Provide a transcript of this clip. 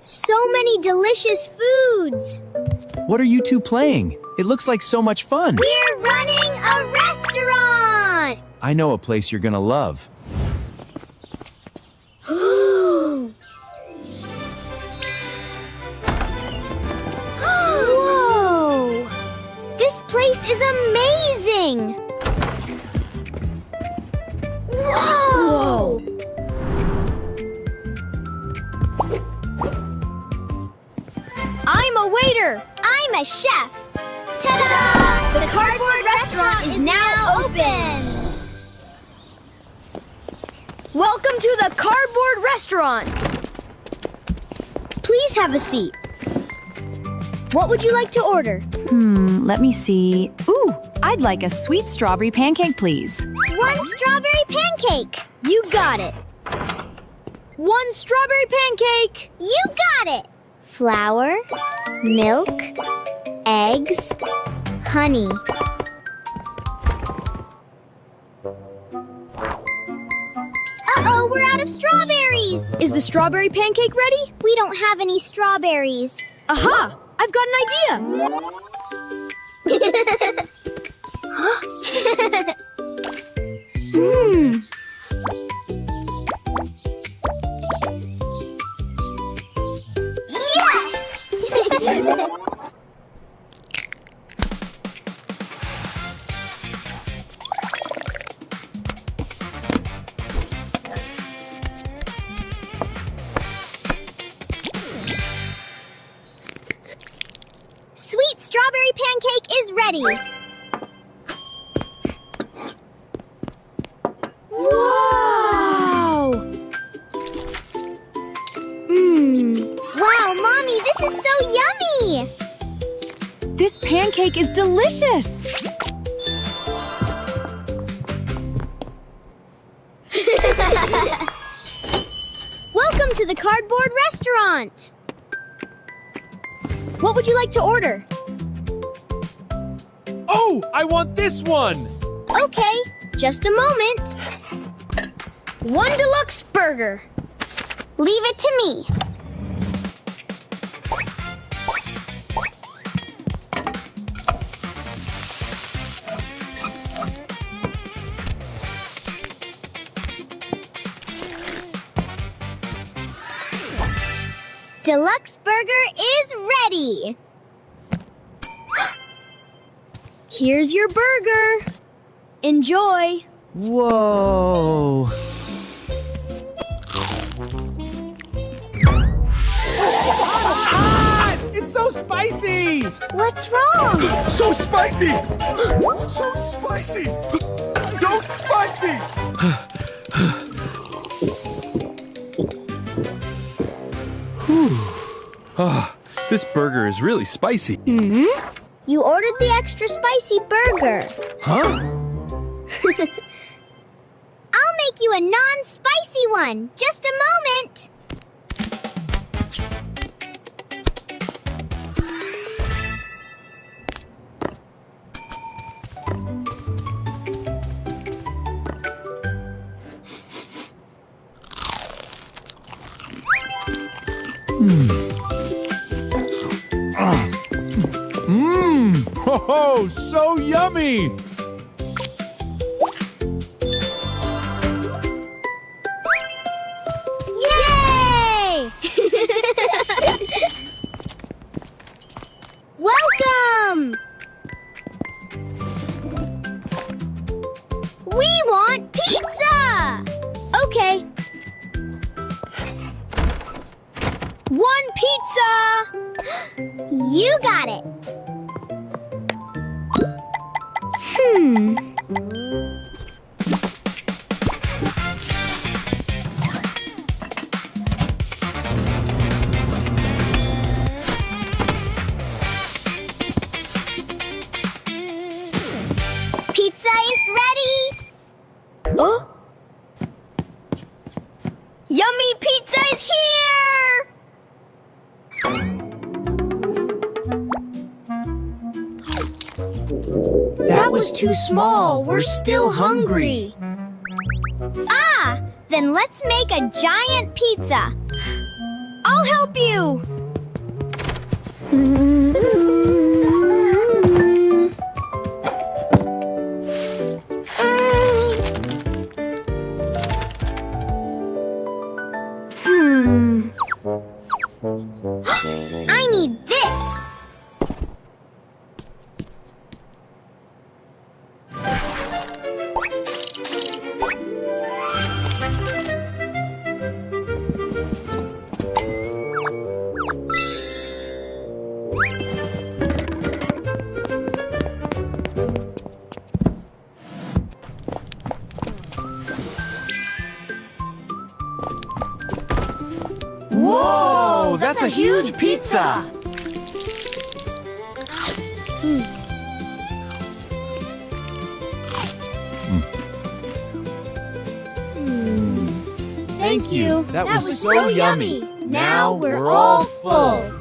So many delicious foods. What are you two playing? It looks like so much fun. We're running a restaurant. I know a place you're gonna love. Whoa! This place is amazing. Whoa! I'm a waiter. I'm a chef. Ta-da! The cardboard restaurant is now open. Welcome to the cardboard restaurant. Please have a seat. What would you like to order? Let me see. Ooh, I'd like a sweet strawberry pancake, please. 1 strawberry pancake. You got it. 1 strawberry pancake. You got it. Flour, milk, eggs, honey. Uh-oh, we're out of strawberries. Is the strawberry pancake ready? We don't have any strawberries. Aha! I've got an idea. Yes! Sweet strawberry pancake is ready. Wow! Wow, Mommy, this is so yummy! This pancake is delicious. Welcome to the cardboard restaurant. What would you like to order? Oh, I want this one! Okay, just a moment. 1 deluxe burger. Leave it to me. Deluxe burger is ready. Here's your burger. Enjoy. Whoa! It's so spicy! What's wrong? So spicy! So spicy! Don't fight me! This burger is really spicy. You ordered the extra spicy burger. Huh? I'll make you a non-spicy one. Just a moment. Oh, so yummy! Yay! Welcome! We want pizza! Okay. 1 pizza! You got it. Pizza is ready. Oh? Yummy pizza is here! That was too small. We're still hungry. Ah, then let's make a giant pizza. I'll help you. I need this. Whoa, that's a huge pizza! Thank you. That was so yummy. Now we're all full.